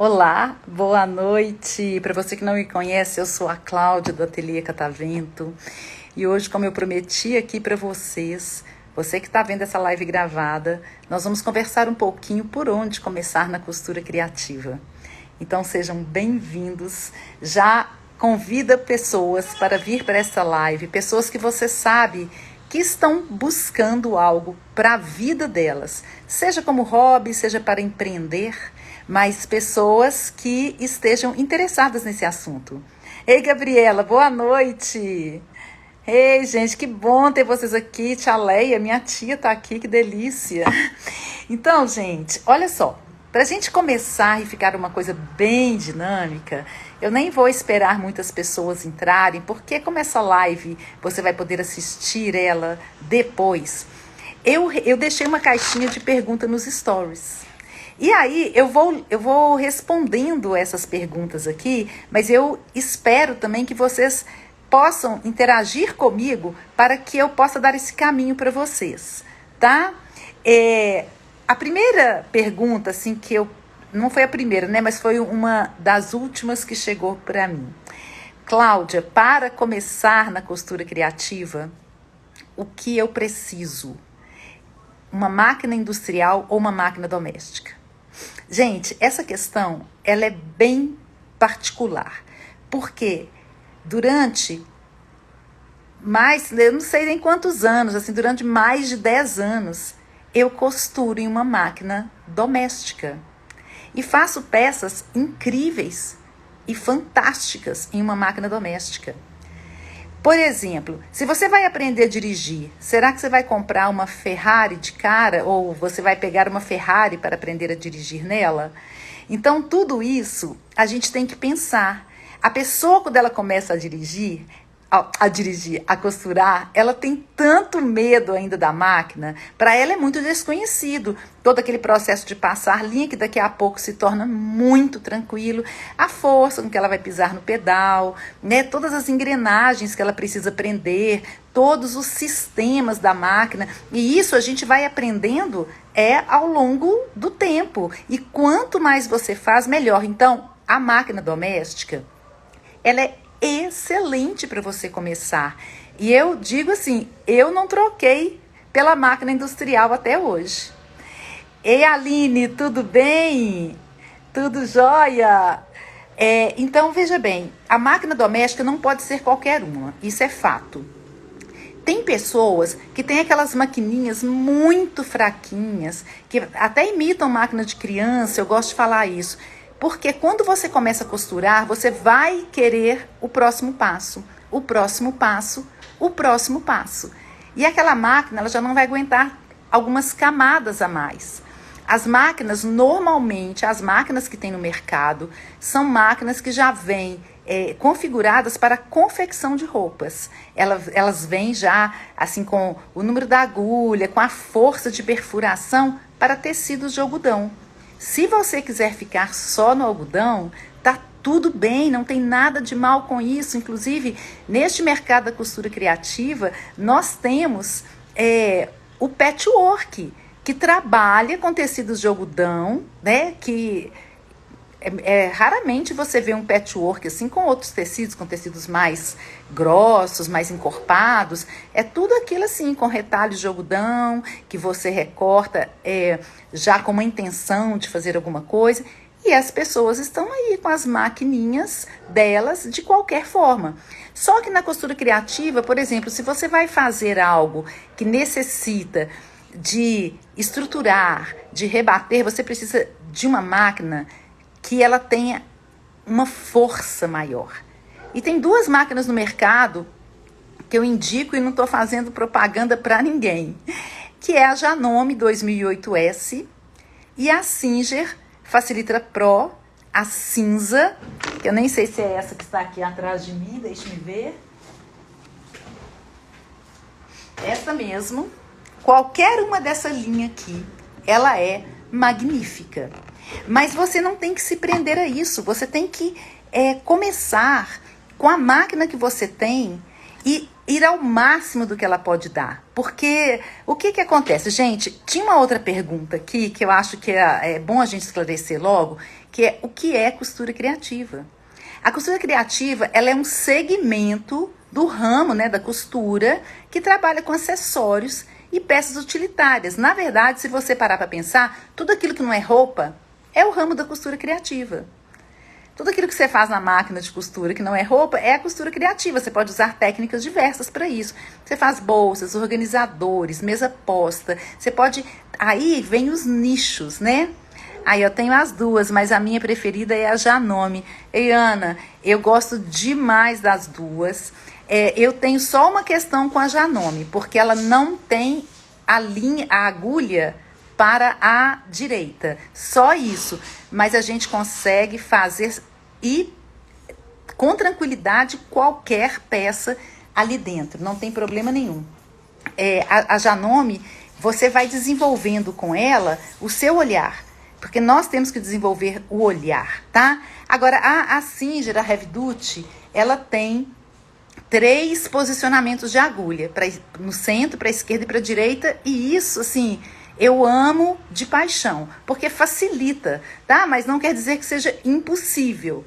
Olá, boa noite. Para você que não me conhece, eu sou a Cláudia do Ateliê Catavento. E hoje, como eu prometi aqui para vocês, você que está vendo essa live gravada, nós vamos conversar um pouquinho por onde começar na costura criativa. Então sejam bem-vindos. Já convida pessoas para vir para essa live, pessoas que você sabe que estão buscando algo para a vida delas, seja como hobby, seja para empreender, mas pessoas que estejam interessadas nesse assunto. Ei, Gabriela, boa noite! Ei, gente, que bom ter vocês aqui. Tia Leia, minha tia tá aqui, que delícia. Então, gente, olha só. Pra gente começar e ficar uma coisa bem dinâmica, eu nem vou esperar muitas pessoas entrarem, porque como essa live você vai poder assistir ela depois, eu deixei uma caixinha de pergunta nos stories. E aí eu vou respondendo essas perguntas aqui, mas eu espero também que vocês possam interagir comigo para que eu possa dar esse caminho para vocês, tá? A primeira pergunta, assim, que eu... Não foi a primeira, né? Mas foi uma das últimas que chegou para mim. Cláudia, para começar na costura criativa, o que eu preciso? Uma máquina industrial ou uma máquina doméstica? Gente, essa questão, ela é bem particular. Porque durante eu não sei nem quantos anos, assim, durante mais de 10 anos, eu costuro em uma máquina doméstica. E faço peças incríveis e fantásticas em uma máquina doméstica. Por exemplo, se você vai aprender a dirigir, será que você vai comprar uma Ferrari de cara ou você vai pegar uma Ferrari para aprender a dirigir nela? Então, tudo isso a gente tem que pensar. A pessoa, quando ela começa a dirigir, a costurar, ela tem tanto medo ainda da máquina, para ela é muito desconhecido. Todo aquele processo de passar linha, que daqui a pouco se torna muito tranquilo, a força com que ela vai pisar no pedal, né? Todas as engrenagens que ela precisa aprender, todos os sistemas da máquina, e isso a gente vai aprendendo ao longo do tempo, e quanto mais você faz, melhor. Então, a máquina doméstica, ela é excelente para você começar. E eu digo assim, eu não troquei pela máquina industrial até hoje. Ei, Aline, tudo bem? Tudo jóia? Então, veja bem, a máquina doméstica não pode ser qualquer uma, isso é fato. Tem pessoas que têm aquelas maquininhas muito fraquinhas, que até imitam máquina de criança, eu gosto de falar isso. Porque quando você começa a costurar, você vai querer o próximo passo, o próximo passo, o próximo passo. E aquela máquina, ela já não vai aguentar algumas camadas a mais. As máquinas, normalmente, as máquinas que tem no mercado, são máquinas que já vêm configuradas para confecção de roupas. Elas vêm já, assim, com o número da agulha, com a força de perfuração para tecidos de algodão. Se você quiser ficar só no algodão, tá tudo bem, não tem nada de mal com isso. Inclusive, neste mercado da costura criativa, nós temos o patchwork, que trabalha com tecidos de algodão, né? Que raramente você vê um patchwork assim com outros tecidos, com tecidos mais grossos, mais encorpados. É tudo aquilo assim, com retalhos de algodão, que você recorta já com uma intenção de fazer alguma coisa. E as pessoas estão aí com as maquininhas delas de qualquer forma. Só que na costura criativa, por exemplo, se você vai fazer algo que necessita de estruturar, de rebater, você precisa de uma máquina que ela tenha uma força maior. E tem duas máquinas no mercado que eu indico e não estou fazendo propaganda para ninguém, que é a Janome 2008S e a Singer Facilitra Pro, a cinza, que eu nem sei se é essa que está aqui atrás de mim, deixe-me ver. Essa mesmo. Qualquer uma dessa linha aqui, ela é magnífica. Mas você não tem que se prender a isso. Você tem que começar com a máquina que você tem e ir ao máximo do que ela pode dar. Porque o que acontece? Gente, tinha uma outra pergunta aqui que eu acho que é bom a gente esclarecer logo, que é o que é costura criativa? A costura criativa, ela é um segmento do ramo, né, da costura, que trabalha com acessórios e peças utilitárias. Na verdade, se você parar para pensar, tudo aquilo que não é roupa é o ramo da costura criativa. Tudo aquilo que você faz na máquina de costura que não é roupa é a costura criativa. Você pode usar técnicas diversas para isso. Você faz bolsas, organizadores, mesa posta. Você pode... Aí vem os nichos, né? Aí eu tenho as duas, mas a minha preferida é a Janome. Ei, Ana, eu gosto demais das duas. Eu tenho só uma questão com a Janome, porque ela não tem a agulha para a direita. Só isso. Mas a gente consegue fazer com tranquilidade qualquer peça ali dentro. Não tem problema nenhum. A Janome, você vai desenvolvendo com ela o seu olhar. Porque nós temos que desenvolver o olhar, tá? Agora, a Singer, a Heavy Duty, ela tem 3 posicionamentos de agulha. No centro, para a esquerda e para a direita. E isso, assim, eu amo de paixão. Porque facilita, tá? Mas não quer dizer que seja impossível.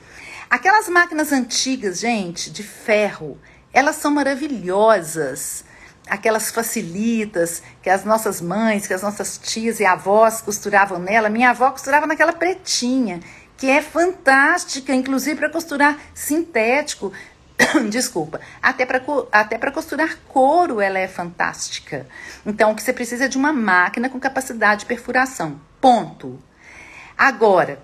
Aquelas máquinas antigas, gente, de ferro, elas são maravilhosas. Aquelas facilitas que as nossas mães, que as nossas tias e avós costuravam nela. Minha avó costurava naquela pretinha, que é fantástica, inclusive para costurar sintético. Desculpa, até para costurar couro ela é fantástica. Então, o que você precisa é de uma máquina com capacidade de perfuração. Ponto. Agora,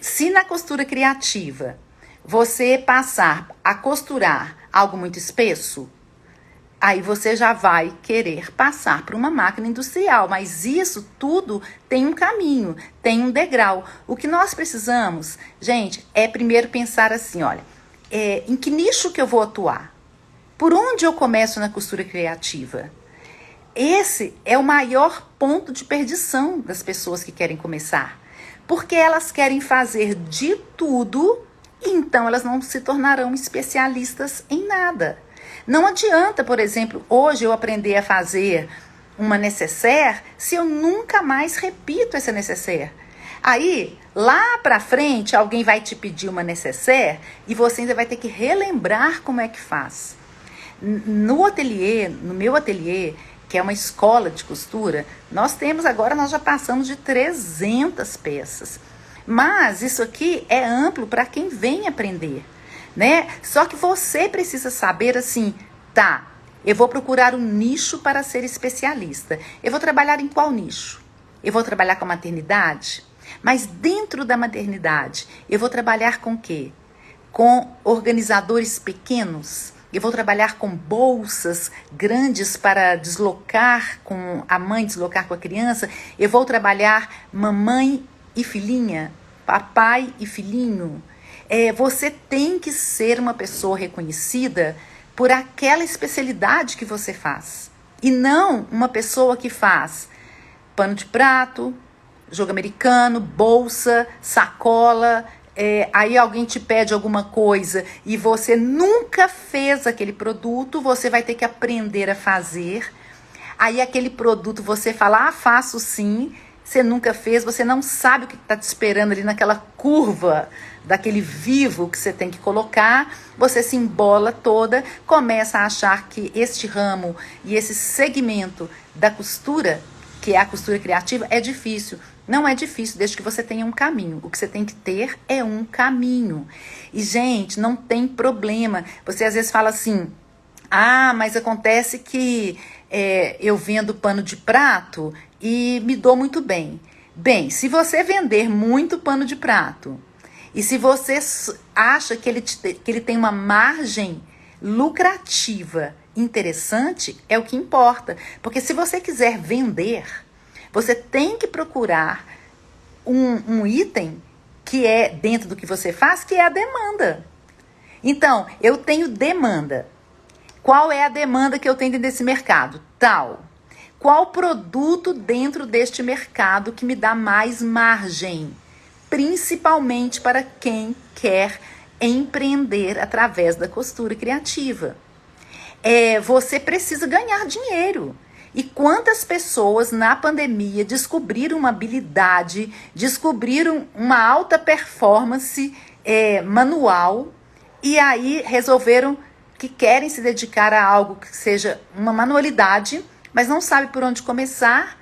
se na costura criativa você passar a costurar algo muito espesso, aí você já vai querer passar para uma máquina industrial. Mas isso tudo tem um caminho, tem um degrau. O que nós precisamos, gente, é primeiro pensar assim, olha, em que nicho que eu vou atuar? Por onde eu começo na costura criativa? Esse é o maior ponto de perdição das pessoas que querem começar. Porque elas querem fazer de tudo, e então elas não se tornarão especialistas em nada. Não adianta, por exemplo, hoje eu aprender a fazer uma nécessaire se eu nunca mais repito essa nécessaire. Aí, lá pra frente, alguém vai te pedir uma nécessaire e você ainda vai ter que relembrar como é que faz. No meu ateliê, que é uma escola de costura, nós já passamos de 300 peças. Mas isso aqui é amplo para quem vem aprender, né? Só que você precisa saber assim, tá, eu vou procurar um nicho para ser especialista. Eu vou trabalhar em qual nicho? Eu vou trabalhar com a maternidade? Mas dentro da maternidade, eu vou trabalhar com o quê? Com organizadores pequenos? Eu vou trabalhar com bolsas grandes para deslocar com a mãe, deslocar com a criança? Eu vou trabalhar mamãe e filhinha? Papai e filhinho? Você tem que ser uma pessoa reconhecida por aquela especialidade que você faz. E não uma pessoa que faz pano de prato, jogo americano, bolsa, sacola. Aí alguém te pede alguma coisa e você nunca fez aquele produto, você vai ter que aprender a fazer. Aí aquele produto você fala, faço sim. Você nunca fez, você não sabe o que está te esperando ali naquela curva daquele vivo que você tem que colocar, você se embola toda, começa a achar que este ramo e esse segmento da costura, que é a costura criativa, é difícil. Não é difícil, desde que você tenha um caminho. O que você tem que ter é um caminho. E, gente, não tem problema. Você às vezes fala assim, mas acontece que eu vendo pano de prato e me dou muito bem. Bem, se você vender muito pano de prato e se você acha que ele tem uma margem lucrativa interessante, é o que importa. Porque se você quiser vender, você tem que procurar um item que é dentro do que você faz, que é a demanda. Então, eu tenho demanda. Qual é a demanda que eu tenho desse mercado? Tal. Qual produto dentro deste mercado que me dá mais margem? Principalmente para quem quer empreender através da costura criativa. você precisa ganhar dinheiro. E quantas pessoas na pandemia descobriram uma habilidade, descobriram uma alta performance manual, e aí resolveram que querem se dedicar a algo que seja uma manualidade, mas não sabe por onde começar,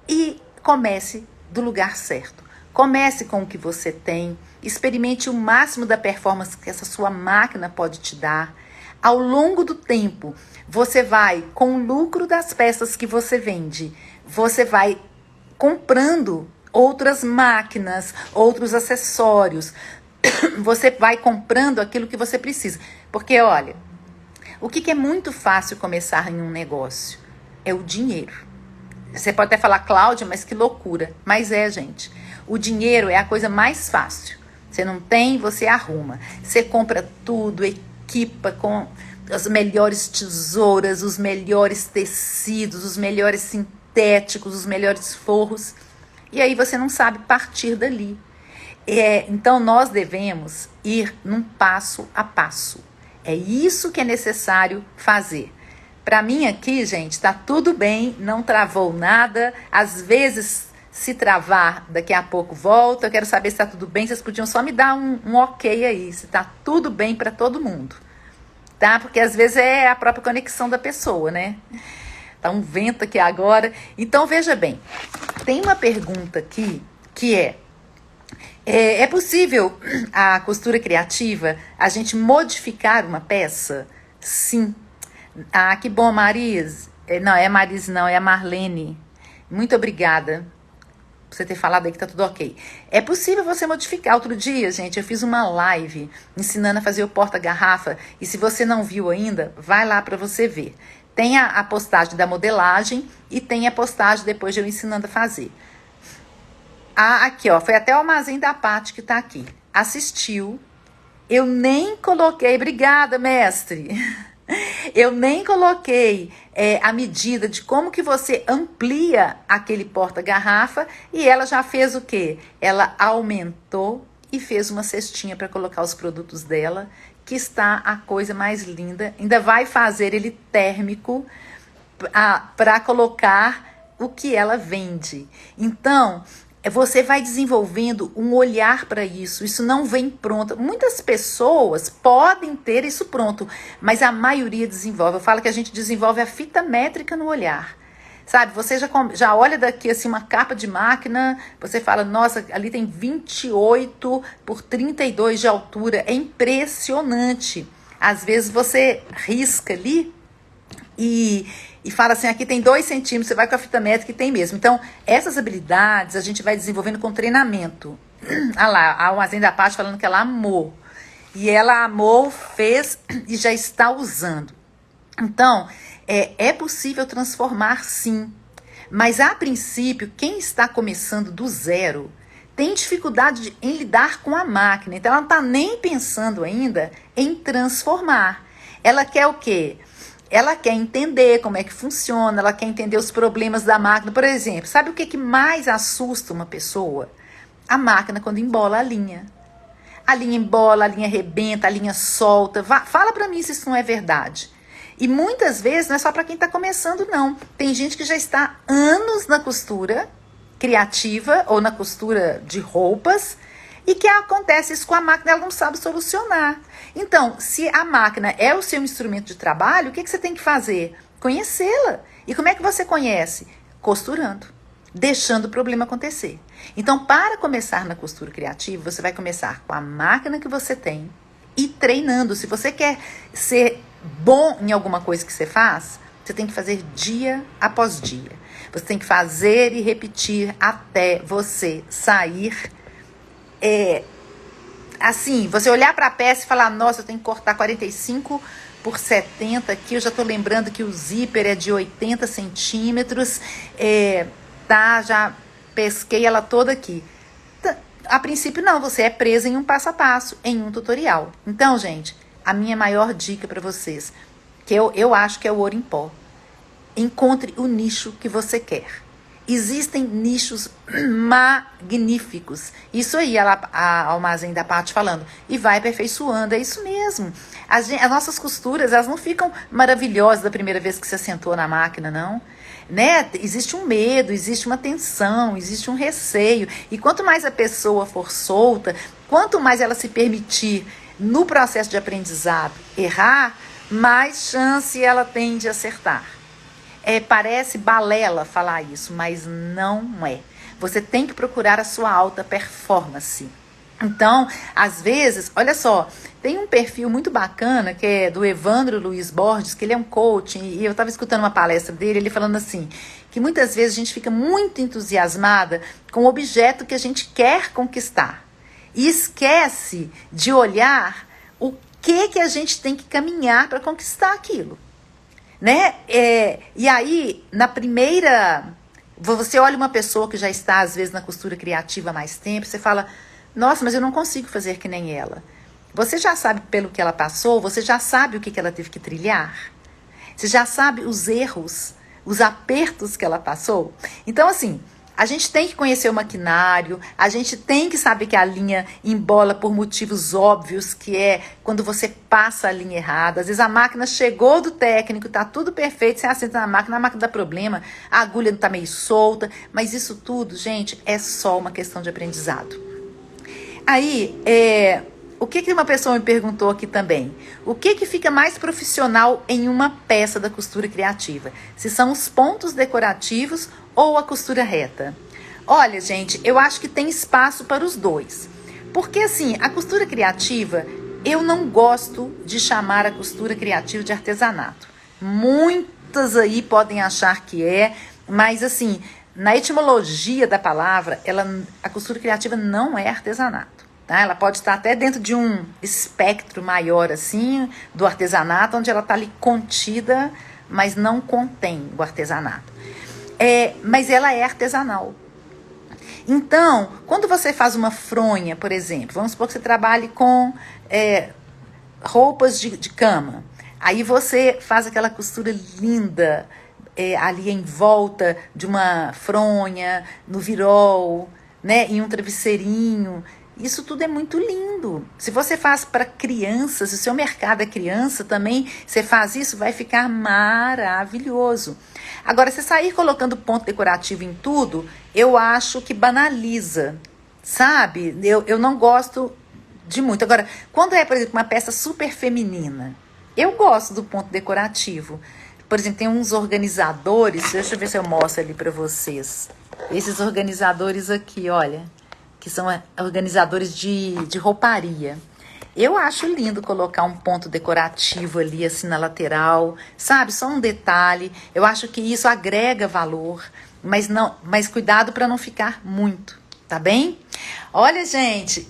e comece do lugar certo. Comece com o que você tem, experimente o máximo da performance que essa sua máquina pode te dar. Ao longo do tempo, você vai, com o lucro das peças que você vende, você vai comprando outras máquinas, outros acessórios. Você vai comprando aquilo que você precisa. Porque, olha, o que é muito fácil começar em um negócio? É o dinheiro. Você pode até falar, Cláudia, mas que loucura. Mas gente, o dinheiro é a coisa mais fácil. Você não tem, você arruma. Você compra tudo, equipa com as melhores tesouras, os melhores tecidos, os melhores sintéticos, os melhores forros. E aí você não sabe partir dali. Então nós devemos ir num passo a passo. É isso que é necessário fazer. Para mim aqui, gente, tá tudo bem, não travou nada. Às vezes, se travar, daqui a pouco volta. Eu quero saber se tá tudo bem. Vocês podiam só me dar um ok aí, se tá tudo bem para todo mundo. Tá? Porque às vezes é a própria conexão da pessoa, né? Tá um vento aqui agora. Então, veja bem, tem uma pergunta aqui que é possível a costura criativa, a gente modificar uma peça? Sim. Ah, que bom, Maris. Não, é Maris não, é a Marlene. Muito obrigada por você ter falado aí que tá tudo ok. É possível você modificar. Outro dia, gente, eu fiz uma live ensinando a fazer o porta-garrafa. E se você não viu ainda, vai lá para você ver. Tem a postagem da modelagem e tem a postagem depois de eu ensinando a fazer. Aqui, ó, foi até o armazém da Paty que tá aqui. Assistiu. Eu nem coloquei... Obrigada, mestre. Eu nem coloquei a medida de como que você amplia aquele porta-garrafa, e ela já fez o quê? Ela aumentou e fez uma cestinha para colocar os produtos dela, que está a coisa mais linda. Ainda vai fazer ele térmico para colocar o que ela vende. Então, você vai desenvolvendo um olhar para isso. Isso não vem pronto. Muitas pessoas podem ter isso pronto, mas a maioria desenvolve. Eu falo que a gente desenvolve a fita métrica no olhar. Sabe, você já olha daqui assim uma capa de máquina, você fala, nossa, ali tem 28 por 32 de altura. É impressionante. Às vezes você risca ali e fala assim, aqui tem 2 centímetros, você vai com a fita métrica e tem mesmo. Então, essas habilidades a gente vai desenvolvendo com treinamento. Ah lá, a Armazém da Paty falando que ela amou. E ela amou, fez e já está usando. Então, é possível transformar sim. Mas, a princípio, quem está começando do zero tem dificuldade em lidar com a máquina. Então, ela não está nem pensando ainda em transformar. Ela quer o quê? Ela quer entender como é que funciona, ela quer entender os problemas da máquina. Por exemplo, sabe o que mais assusta uma pessoa? A máquina quando embola a linha. A linha embola, a linha arrebenta, a linha solta. Fala pra mim se isso não é verdade. E muitas vezes não é só para quem está começando, não. Tem gente que já está anos na costura criativa ou na costura de roupas e que acontece isso com a máquina, ela não sabe solucionar. Então, se a máquina é o seu instrumento de trabalho, o que você tem que fazer? Conhecê-la. E como é que você conhece? Costurando, deixando o problema acontecer. Então, para começar na costura criativa, você vai começar com a máquina que você tem e treinando. Se você quer ser bom em alguma coisa que você faz, você tem que fazer dia após dia. Você tem que fazer e repetir até você sair. Assim, você olhar para a peça e falar, nossa, eu tenho que cortar 45 por 70 aqui, eu já estou lembrando que o zíper é de 80 centímetros, tá, já pesquei ela toda aqui. A princípio não, você é presa em um passo a passo, em um tutorial. Então, gente, a minha maior dica para vocês, que eu acho que é o ouro em pó, encontre o nicho que você quer. Existem nichos magníficos. Isso aí, a Armazém da Paty falando. E vai aperfeiçoando, é isso mesmo. As nossas costuras, elas não ficam maravilhosas da primeira vez que você sentou na máquina, não. Né? Existe um medo, existe uma tensão, existe um receio. E quanto mais a pessoa for solta, quanto mais ela se permitir, no processo de aprendizado, errar, mais chance ela tem de acertar. Parece balela falar isso, mas não é. Você tem que procurar a sua alta performance. Então, às vezes, olha só, tem um perfil muito bacana que é do Evandro Luiz Borges, que ele é um coach, e eu estava escutando uma palestra dele, ele falando assim, que muitas vezes a gente fica muito entusiasmada com o objeto que a gente quer conquistar. E esquece de olhar o que a gente tem que caminhar para conquistar aquilo. Né? E aí, na primeira... Você olha uma pessoa que já está, às vezes, na costura criativa há mais tempo, você fala, nossa, mas eu não consigo fazer que nem ela. Você já sabe pelo que ela passou, você já sabe o que ela teve que trilhar. Você já sabe os erros, os apertos que ela passou. Então, assim, a gente tem que conhecer o maquinário, a gente tem que saber que a linha embola por motivos óbvios, que é quando você passa a linha errada. Às vezes a máquina chegou do técnico, tá tudo perfeito, você assenta na máquina, a máquina dá problema, a agulha tá meio solta, mas isso tudo, gente, é só uma questão de aprendizado. Aí, o que uma pessoa me perguntou aqui também? O que fica mais profissional em uma peça da costura criativa? Se são os pontos decorativos ou a costura reta? Olha, gente, eu acho que tem espaço para os dois. Porque, assim, a costura criativa, eu não gosto de chamar a costura criativa de artesanato. Muitas aí podem achar que é, mas, assim, na etimologia da palavra, a costura criativa não é artesanato. Tá? Ela pode estar até dentro de um espectro maior, assim, do artesanato, onde ela está ali contida, mas não contém o artesanato. Mas ela é artesanal. Então, quando você faz uma fronha, por exemplo, vamos supor que você trabalhe com roupas de cama. Aí você faz aquela costura linda ali em volta de uma fronha, no virol, né, em um travesseirinho. Isso tudo é muito lindo. Se você faz para crianças, se o seu mercado é criança também, você faz isso, vai ficar maravilhoso. Agora, se sair colocando ponto decorativo em tudo, eu acho que banaliza, sabe? Eu não gosto de muito. Agora, quando é, por exemplo, uma peça super feminina, eu gosto do ponto decorativo. Por exemplo, tem uns organizadores, deixa eu ver se eu mostro ali para vocês. Esses organizadores aqui, olha, que são organizadores de rouparia. Eu acho lindo colocar um ponto decorativo ali, assim, na lateral, sabe? Só um detalhe. Eu acho que isso agrega valor, mas cuidado para não ficar muito, tá bem? Olha, gente,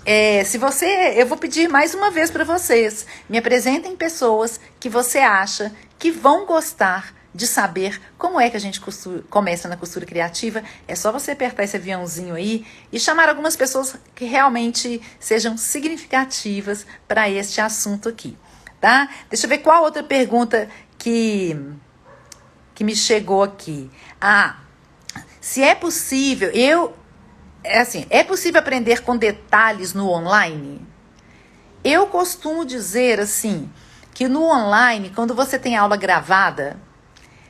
eu vou pedir mais uma vez para vocês, me apresentem pessoas que você acha que vão gostar de saber como é que a gente começa na costura criativa. É só você apertar esse aviãozinho aí e chamar algumas pessoas que realmente sejam significativas para este assunto aqui, tá? Deixa eu ver qual outra pergunta que me chegou aqui. Se é possível, é possível aprender com detalhes no online? Eu costumo dizer assim, que no online, quando você tem aula gravada,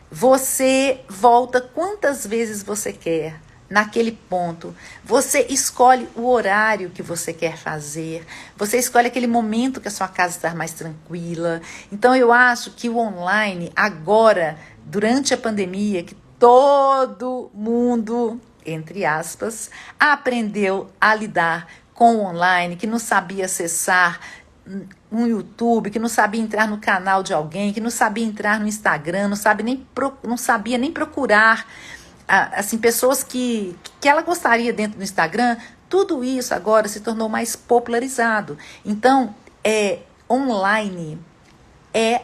você volta quantas vezes você quer naquele ponto. Você escolhe o horário que você quer fazer. Você escolhe aquele momento que a sua casa está mais tranquila. Então, eu acho que o online, agora, durante a pandemia, que todo mundo, entre aspas, aprendeu a lidar com o online, que não sabia acessar um YouTube, que não sabia entrar no canal de alguém, que não sabia entrar no Instagram, não sabia nem procurar assim, pessoas que ela gostaria dentro do Instagram. Tudo isso agora se tornou mais popularizado. Então, online é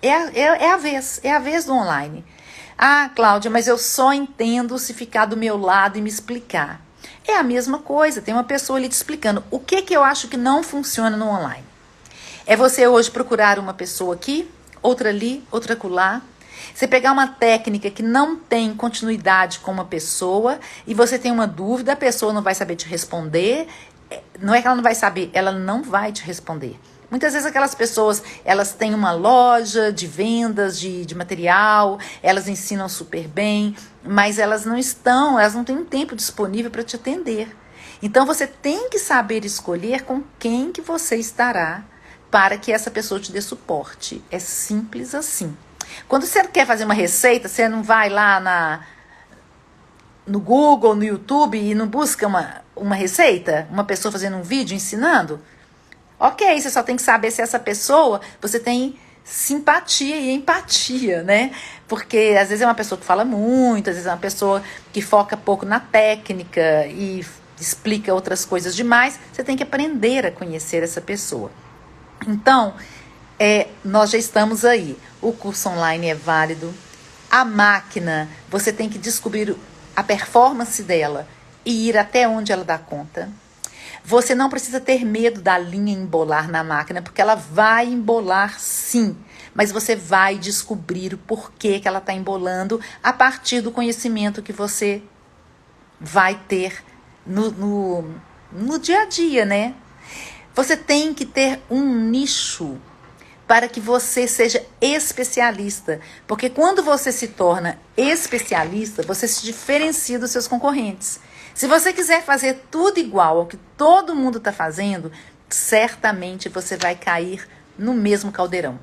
a vez do online. Cláudia, mas eu só entendo se ficar do meu lado e me explicar. É a mesma coisa, tem uma pessoa ali te explicando. O que eu acho que não funciona no online? É você hoje procurar uma pessoa aqui, outra ali, outra acolá. Você pegar uma técnica que não tem continuidade com uma pessoa e você tem uma dúvida, a pessoa não vai saber te responder. Não é que ela não vai saber, ela não vai te responder. Muitas vezes aquelas pessoas, elas têm uma loja de vendas de material, elas ensinam super bem, mas elas não têm um tempo disponível para te atender. Então você tem que saber escolher com quem que você estará para que essa pessoa te dê suporte. É simples assim. Quando você quer fazer uma receita, você não vai lá no Google, no YouTube e não busca uma receita, uma pessoa fazendo um vídeo ensinando? Ok, você só tem que saber se essa pessoa, você tem simpatia e empatia, né? Porque às vezes é uma pessoa que fala muito, às vezes é uma pessoa que foca pouco na técnica e explica outras coisas demais. Você tem que aprender a conhecer essa pessoa. Então, nós já estamos aí. O curso online é válido. A máquina, você tem que descobrir a performance dela e ir até onde ela dá conta. Você não precisa ter medo da linha embolar na máquina, porque ela vai embolar sim. Mas você vai descobrir o porquê que ela está embolando a partir do conhecimento que você vai ter no dia a dia, né? Você tem que ter um nicho para que você seja especialista. Porque quando você se torna especialista, você se diferencia dos seus concorrentes. Se você quiser fazer tudo igual ao que todo mundo está fazendo, certamente você vai cair no mesmo caldeirão.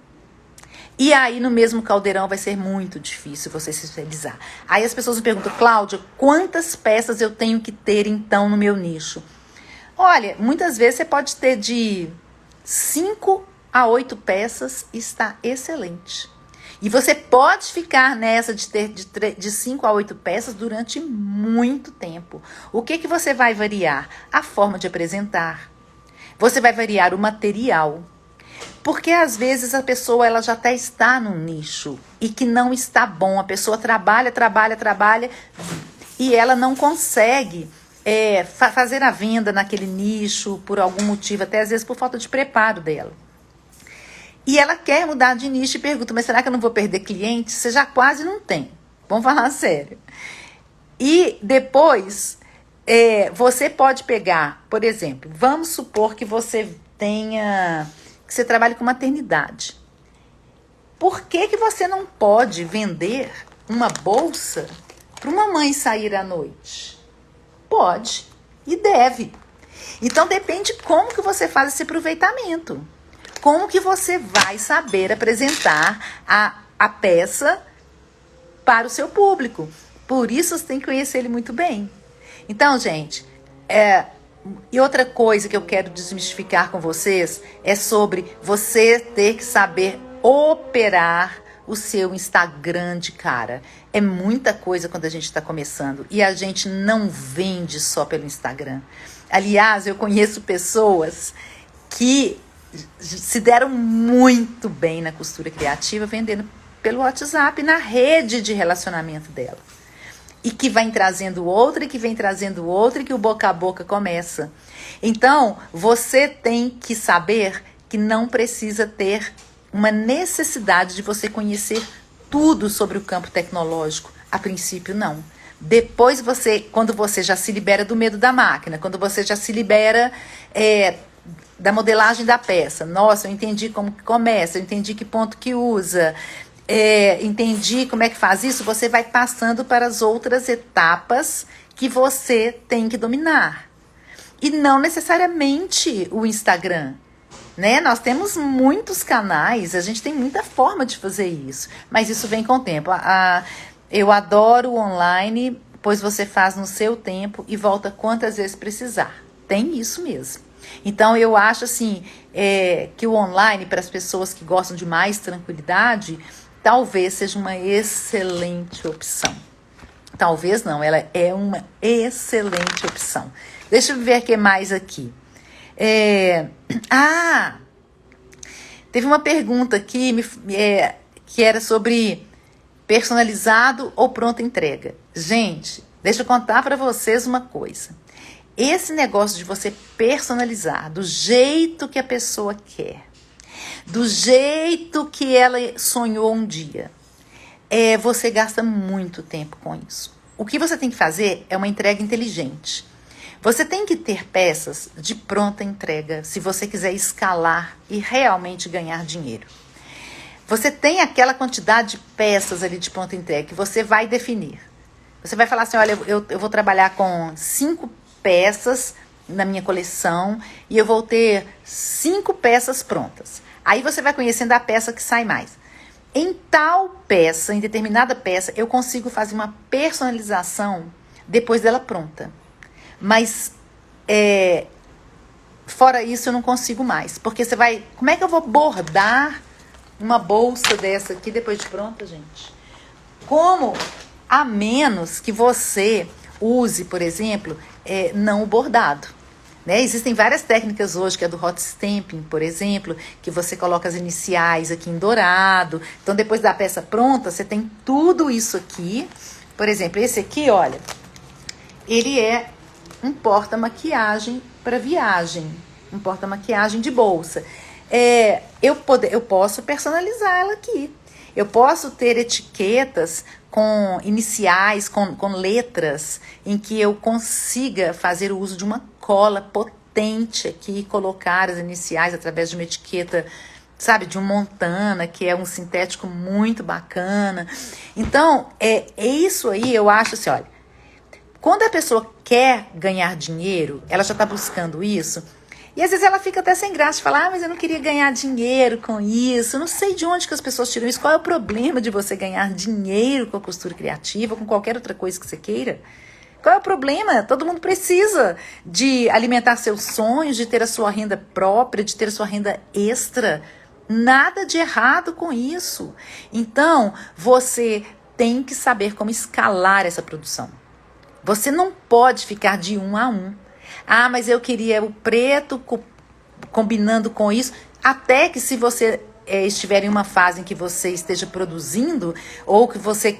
E aí, no mesmo caldeirão, vai ser muito difícil você se especializar. Aí as pessoas me perguntam, Cláudia, quantas peças eu tenho que ter, então, no meu nicho? Olha, muitas vezes você pode ter de 5 a 8 peças, está excelente. E você pode ficar nessa de ter de 5 a 8 peças durante muito tempo. O que você vai variar? A forma de apresentar. Você vai variar o material. Porque às vezes a pessoa ela já até está num nicho e que não está bom. A pessoa trabalha e ela não consegue fazer a venda naquele nicho por algum motivo, até às vezes por falta de preparo dela. E ela quer mudar de nicho e pergunta, mas será que eu não vou perder cliente? Você já quase não tem. Vamos falar sério. E depois, você pode pegar, por exemplo, vamos supor que você trabalhe com maternidade. Por que você não pode vender uma bolsa para uma mãe sair à noite? Pode e deve. Então depende como que você faz esse aproveitamento. Como que você vai saber apresentar a peça para o seu público. Por isso você tem que conhecer ele muito bem. Então, gente, e outra coisa que eu quero desmistificar com vocês é sobre você ter que saber operar o seu Instagram de cara. É muita coisa quando a gente está começando e a gente não vende só pelo Instagram. Aliás, eu conheço pessoas que se deram muito bem na costura criativa vendendo pelo WhatsApp, na rede de relacionamento dela. E que vai trazendo outra, e que vem trazendo outra, e que o boca a boca começa. Então, você tem que saber que não precisa ter uma necessidade de você conhecer tudo sobre o campo tecnológico. A princípio, não. Depois quando você já se libera do medo da máquina, quando você já se libera da modelagem da peça. Nossa, eu entendi como que começa, eu entendi que ponto que usa, entendi como é que faz isso. Você vai passando para as outras etapas que você tem que dominar. E não necessariamente o Instagram, né? Nós temos muitos canais, a gente tem muita forma de fazer isso, mas isso vem com o tempo. Eu adoro o online, pois você faz no seu tempo e volta quantas vezes precisar. Tem isso mesmo. Então, eu acho assim, que o online, para as pessoas que gostam de mais tranquilidade, talvez seja uma excelente opção. Talvez não, ela é uma excelente opção. Deixa eu ver o que mais aqui. Teve uma pergunta aqui que era sobre personalizado ou pronta entrega. Gente, deixa eu contar para vocês uma coisa. Esse negócio de você personalizar do jeito que a pessoa quer, do jeito que ela sonhou um dia, você gasta muito tempo com isso. O que você tem que fazer é uma entrega inteligente. Você tem que ter peças de pronta entrega se você quiser escalar e realmente ganhar dinheiro. Você tem aquela quantidade de peças ali de pronta entrega que você vai definir. Você vai falar assim, olha, eu vou trabalhar com 5 peças na minha coleção e eu vou ter 5 peças prontas. Aí você vai conhecendo a peça que sai mais. Em tal peça, em determinada peça, eu consigo fazer uma personalização depois dela pronta. Mas, fora isso, eu não consigo mais. Porque você vai... Como é que eu vou bordar uma bolsa dessa aqui depois de pronta, gente? Como? A menos que você use, por exemplo, não o bordado. Né? Existem várias técnicas hoje, que é do hot stamping, por exemplo, que você coloca as iniciais aqui em dourado. Então, depois da peça pronta, você tem tudo isso aqui. Por exemplo, esse aqui, olha, ele é um porta-maquiagem para viagem, um porta-maquiagem de bolsa. Eu posso personalizar ela aqui. Eu posso ter etiquetas com iniciais, com letras, em que eu consiga fazer o uso de uma cola potente aqui e colocar as iniciais através de uma etiqueta, sabe, de um Montana, que é um sintético muito bacana. Então, isso aí eu acho assim, olha, quando a pessoa quer ganhar dinheiro, ela já está buscando isso, e às vezes ela fica até sem graça de falar, mas eu não queria ganhar dinheiro com isso, eu não sei de onde que as pessoas tiram isso, qual é o problema de você ganhar dinheiro com a costura criativa, com qualquer outra coisa que você queira? Qual é o problema? Todo mundo precisa de alimentar seus sonhos, de ter a sua renda própria, de ter a sua renda extra. Nada de errado com isso. Então, você tem que saber como escalar essa produção. Você não pode ficar de 1 a 1. Ah, mas eu queria o preto combinando com isso. Até que se você estiver em uma fase em que você esteja produzindo, ou que você...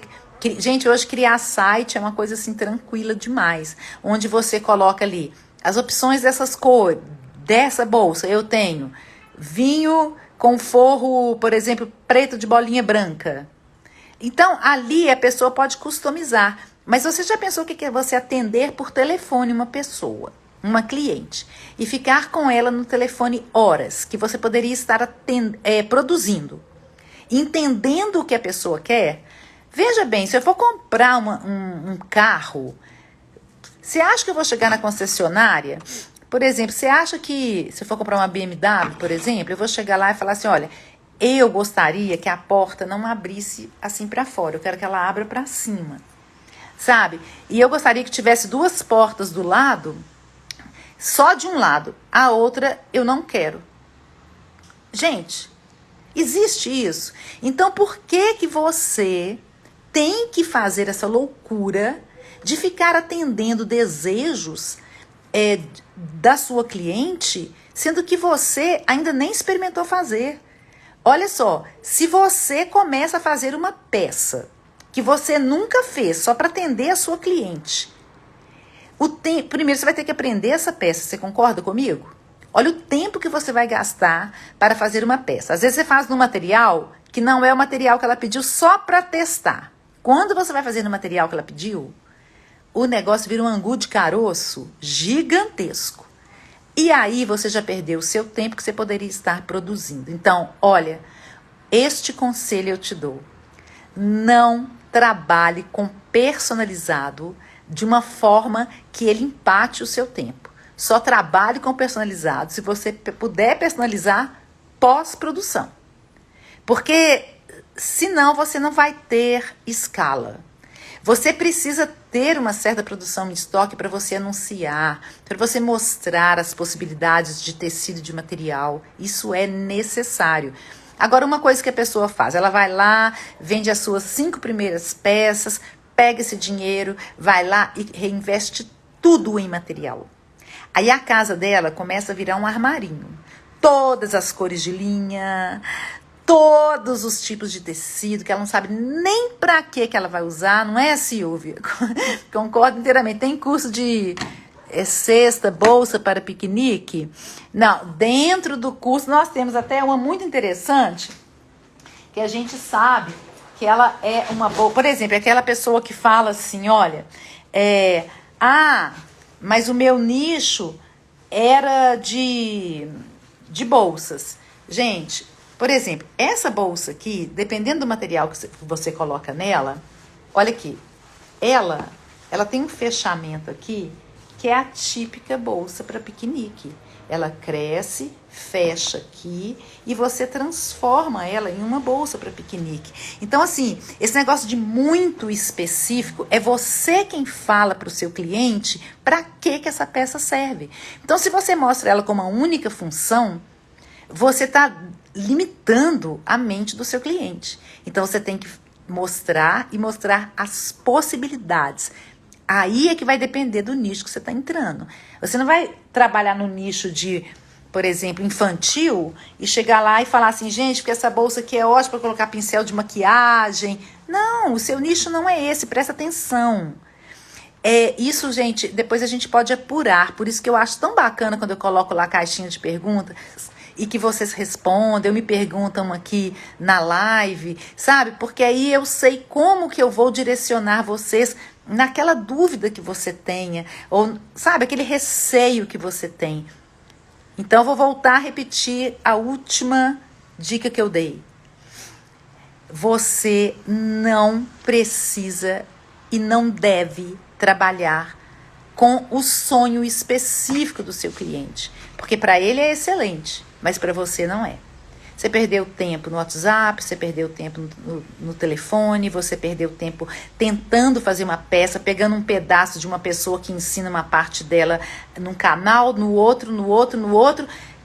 Gente, hoje criar site é uma coisa assim tranquila demais. Onde você coloca ali as opções dessas cores, dessa bolsa. Eu tenho vinho com forro, por exemplo, preto de bolinha branca. Então, ali a pessoa pode customizar. Mas você já pensou o que é você atender por telefone uma pessoa, uma cliente, e ficar com ela no telefone horas, que você poderia estar produzindo, entendendo o que a pessoa quer? Veja bem, se eu for comprar um carro, você acha que eu vou chegar na concessionária? Por exemplo, você acha que se eu for comprar uma BMW, por exemplo, eu vou chegar lá e falar assim, olha, eu gostaria que a porta não abrisse assim para fora, eu quero que ela abra para cima. Sabe? E eu gostaria que tivesse 2 portas do lado, só de um lado. A outra eu não quero. Gente, existe isso. Então, por que você tem que fazer essa loucura de ficar atendendo desejos da sua cliente, sendo que você ainda nem experimentou fazer? Olha só, se você começa a fazer uma peça que você nunca fez, só para atender a sua cliente. Primeiro você vai ter que aprender essa peça, você concorda comigo? Olha o tempo que você vai gastar para fazer uma peça. Às vezes você faz num material que não é o material que ela pediu só para testar. Quando você vai fazer no material que ela pediu, o negócio vira um angu de caroço gigantesco. E aí você já perdeu o seu tempo que você poderia estar produzindo. Então, olha, este conselho eu te dou. Não trabalhe com personalizado de uma forma que ele empate o seu tempo. Só trabalhe com personalizado se você puder personalizar pós-produção. Porque senão você não vai ter escala. Você precisa ter uma certa produção em estoque para você anunciar, para você mostrar as possibilidades de tecido, de material. Isso é necessário. Agora, uma coisa que a pessoa faz, ela vai lá, vende as suas 5 primeiras peças, pega esse dinheiro, vai lá e reinveste tudo em material. Aí a casa dela começa a virar um armarinho. Todas as cores de linha, todos os tipos de tecido, que ela não sabe nem para que ela vai usar, não é, Silvia? Concordo inteiramente. Tem curso de cesta, bolsa para piquenique? Não, dentro do curso nós temos até uma muito interessante, que a gente sabe que ela é uma boa... Por exemplo, aquela pessoa que fala assim, olha, mas o meu nicho era de bolsas. Gente, por exemplo, essa bolsa aqui, dependendo do material que você coloca nela, olha aqui, ela tem um fechamento aqui que é a típica bolsa para piquenique. Ela cresce, fecha aqui e você transforma ela em uma bolsa para piquenique. Então, assim, esse negócio de muito específico é você quem fala para o seu cliente para que essa peça serve. Então, se você mostra ela como uma única função, você está limitando a mente do seu cliente. Então, você tem que mostrar as possibilidades. Aí é que vai depender do nicho que você está entrando. Você não vai trabalhar no nicho de, por exemplo, infantil e chegar lá e falar assim, gente, porque essa bolsa aqui é ótima para colocar pincel de maquiagem. Não, o seu nicho não é esse, presta atenção. Isso, gente, depois a gente pode apurar. Por isso que eu acho tão bacana quando eu coloco lá a caixinha de perguntas e que vocês respondem, ou me perguntam aqui na live, sabe? Porque aí eu sei como que eu vou direcionar vocês naquela dúvida que você tenha, ou, sabe, aquele receio que você tem. Então, eu vou voltar a repetir a última dica que eu dei. Você não precisa e não deve trabalhar com o sonho específico do seu cliente, porque para ele é excelente, mas para você não é. Você perdeu tempo no WhatsApp, você perdeu tempo no telefone, você perdeu tempo tentando fazer uma peça, pegando um pedaço de uma pessoa que ensina uma parte dela num canal, no outro.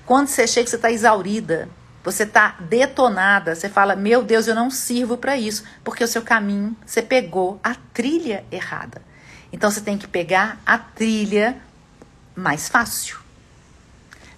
Quando você chega, você está exaurida, você está detonada, você fala, meu Deus, eu não sirvo para isso, porque o seu caminho, você pegou a trilha errada. Então, você tem que pegar a trilha mais fácil,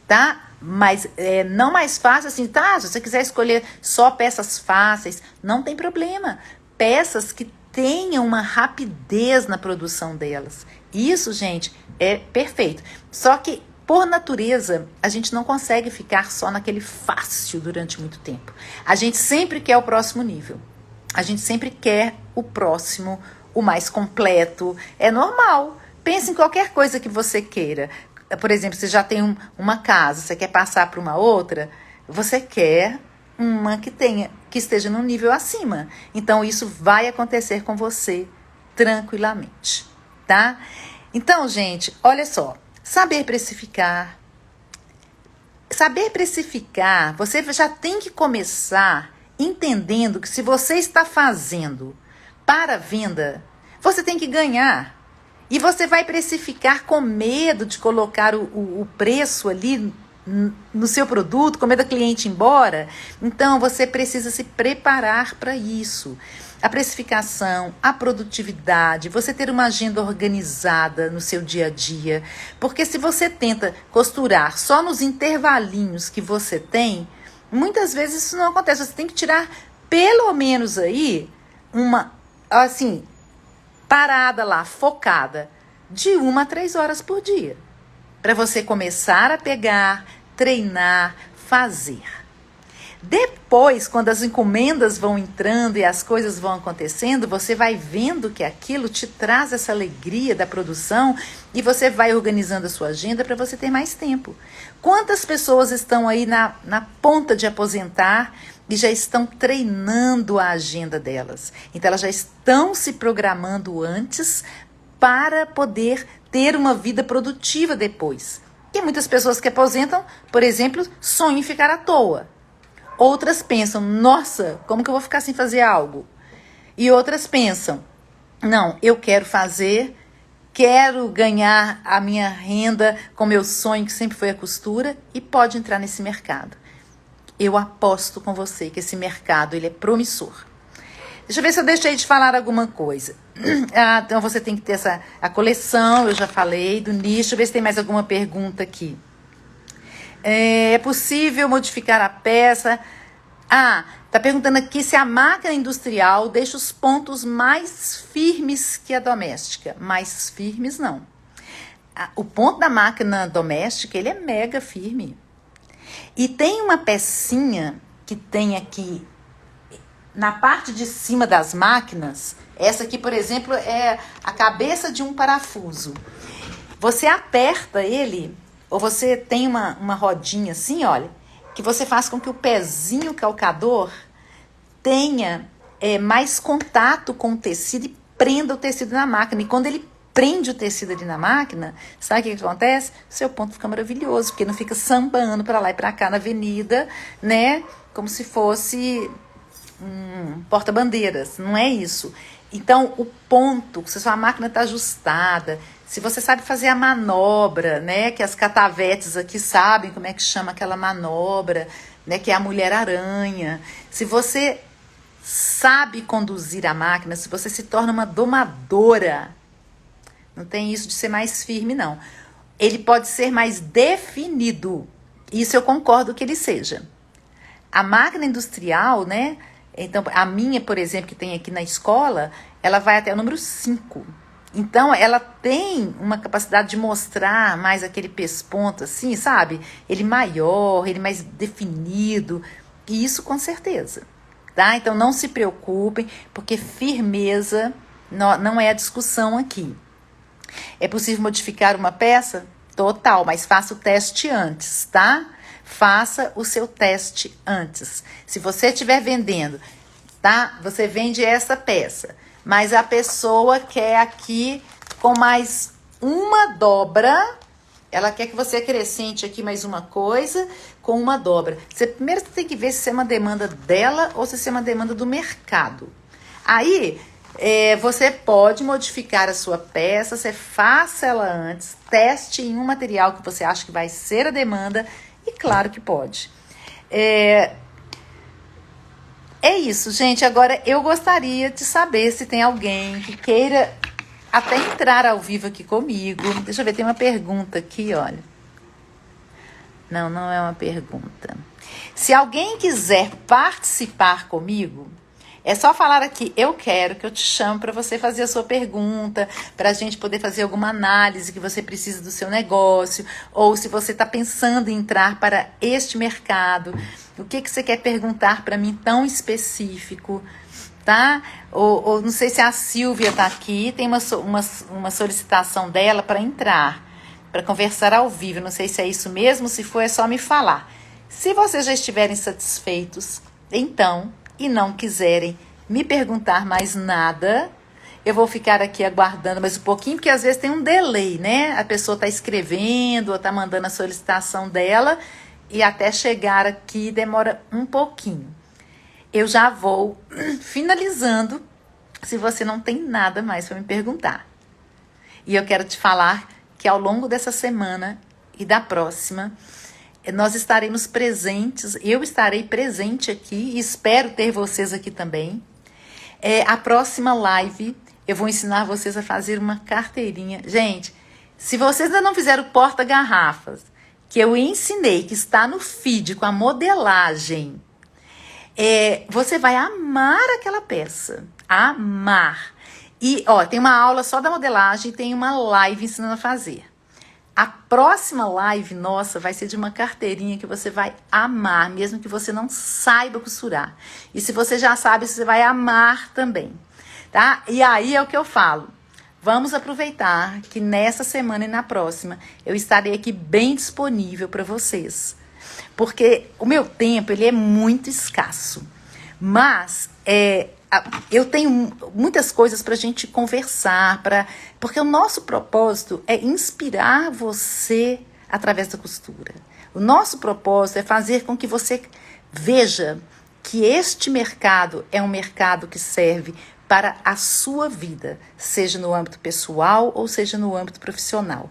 tá? Mas não mais fácil assim, tá? Se você quiser escolher só peças fáceis, não tem problema. Peças que tenham uma rapidez na produção delas. Isso, gente, é perfeito. Só que, por natureza, a gente não consegue ficar só naquele fácil durante muito tempo. A gente sempre quer o próximo nível. A gente sempre quer o próximo, o mais completo. É normal. Pense em qualquer coisa que você queira. Por exemplo, você já tem uma casa, você quer passar para uma outra, você quer uma que esteja num nível acima. Então, isso vai acontecer com você tranquilamente, tá? Então, gente, olha só, saber precificar, você já tem que começar entendendo que se você está fazendo para venda, você tem que ganhar. E você vai precificar com medo de colocar o preço ali no seu produto, com medo da cliente ir embora. Então, você precisa se preparar para isso. A precificação, a produtividade, você ter uma agenda organizada no seu dia a dia. Porque se você tenta costurar só nos intervalinhos que você tem, muitas vezes isso não acontece. Você tem que tirar pelo menos aí uma, assim, parada lá, focada, de 1 a 3 horas por dia. Para você começar a pegar, treinar, fazer. Depois, quando as encomendas vão entrando e as coisas vão acontecendo, você vai vendo que aquilo te traz essa alegria da produção e você vai organizando a sua agenda para você ter mais tempo. Quantas pessoas estão aí na ponta de aposentar e já estão treinando a agenda delas? Então, elas já estão se programando antes para poder ter uma vida produtiva depois. Tem muitas pessoas que aposentam, por exemplo, sonham em ficar à toa. Outras pensam, nossa, como que eu vou ficar sem fazer algo? E outras pensam, não, eu quero fazer, quero ganhar a minha renda com meu sonho, que sempre foi a costura, e pode entrar nesse mercado. Eu aposto com você que esse mercado ele é promissor. Deixa eu ver se eu deixei de falar alguma coisa. Então você tem que ter a coleção, eu já falei do nicho. Deixa eu ver se tem mais alguma pergunta aqui. É possível modificar a peça? Tá perguntando aqui se a máquina industrial deixa os pontos mais firmes que a doméstica. Mais firmes, não. O ponto da máquina doméstica, ele é mega firme. E tem uma pecinha que tem aqui na parte de cima das máquinas, essa aqui, por exemplo, é a cabeça de um parafuso. Você aperta ele, ou você tem uma rodinha assim, olha, que você faz com que o pezinho calcador tenha mais contato com o tecido e prenda o tecido na máquina. E quando ele prende o tecido ali na máquina, sabe o que acontece? O seu ponto fica maravilhoso, porque não fica sambando para lá e para cá na avenida, né? Como se fosse porta-bandeiras. Não é isso. Então, o ponto, se a sua máquina está ajustada, se você sabe fazer a manobra, né? Que as catavetes aqui sabem como é que chama aquela manobra, né? Que é a Mulher-Aranha. Se você sabe conduzir a máquina, se você se torna uma domadora, não tem isso de ser mais firme, não. Ele pode ser mais definido. Isso eu concordo que ele seja. A máquina industrial, né? Então, a minha, por exemplo, que tem aqui na escola, ela vai até o número 5. Então, ela tem uma capacidade de mostrar mais aquele pesponto, assim, sabe? Ele maior, ele mais definido. E isso com certeza. Tá? Então, não se preocupem, porque firmeza não é a discussão aqui. É possível modificar uma peça? Total, mas faça o teste antes, tá? Faça o seu teste antes. Se você estiver vendendo, tá? Você vende essa peça, mas a pessoa quer aqui com mais uma dobra, ela quer que você acrescente aqui mais uma coisa com uma dobra. Primeiro você tem que ver se é uma demanda dela ou se é uma demanda do mercado. Aí, você pode modificar a sua peça, você faça ela antes, teste em um material que você acha que vai ser a demanda, e claro que pode. É isso, gente. Agora, eu gostaria de saber se tem alguém que queira até entrar ao vivo aqui comigo. Deixa eu ver, tem uma pergunta aqui, olha. Não é uma pergunta. Se alguém quiser participar comigo, é só falar aqui, eu quero, que eu te chamo para você fazer a sua pergunta, para a gente poder fazer alguma análise que você precisa do seu negócio, ou se você está pensando em entrar para este mercado, o que você quer perguntar para mim tão específico, tá? Ou não sei se a Silvia está aqui, tem uma solicitação dela para entrar, para conversar ao vivo, não sei se é isso mesmo, se for é só me falar. Se vocês já estiverem satisfeitos, então, e não quiserem me perguntar mais nada, eu vou ficar aqui aguardando mais um pouquinho, porque às vezes tem um delay, né? A pessoa está escrevendo ou está mandando a solicitação dela e até chegar aqui demora um pouquinho. Eu já vou finalizando, se você não tem nada mais para me perguntar. E eu quero te falar que ao longo dessa semana e da próxima, nós estaremos presentes, eu estarei presente aqui e espero ter vocês aqui também. A próxima live eu vou ensinar vocês a fazer uma carteirinha. Gente, se vocês ainda não fizeram o porta-garrafas, que eu ensinei, que está no feed com a modelagem, você vai amar aquela peça. Amar. E, tem uma aula só da modelagem e tem uma live ensinando a fazer. A próxima live nossa vai ser de uma carteirinha que você vai amar, mesmo que você não saiba costurar. E se você já sabe, você vai amar também, tá? E aí é o que eu falo. Vamos aproveitar que nessa semana e na próxima eu estarei aqui bem disponível para vocês. Porque o meu tempo, ele é muito escasso. Mas eu tenho muitas coisas para a gente conversar, porque o nosso propósito é inspirar você através da costura. O nosso propósito é fazer com que você veja que este mercado é um mercado que serve para a sua vida, seja no âmbito pessoal ou seja no âmbito profissional.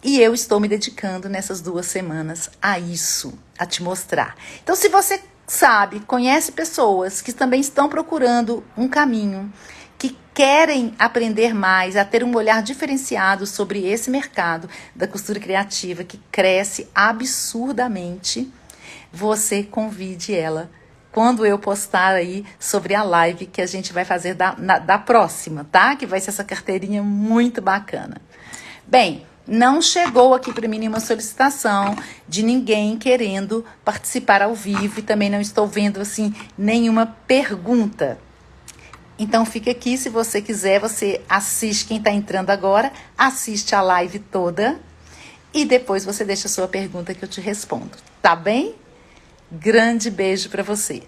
E eu estou me dedicando nessas 2 semanas a isso, a te mostrar. Então, se você sabe, conhece pessoas que também estão procurando um caminho, que querem aprender mais, a ter um olhar diferenciado sobre esse mercado da costura criativa que cresce absurdamente, você convide ela quando eu postar aí sobre a live que a gente vai fazer da próxima, tá? Que vai ser essa carteirinha muito bacana. Bem, Não chegou aqui para mim nenhuma solicitação de ninguém querendo participar ao vivo e também não estou vendo assim nenhuma pergunta. Então fica aqui, se você quiser, você assiste, quem está entrando agora, assiste a live toda e depois você deixa a sua pergunta que eu te respondo, tá bem? Grande beijo para você.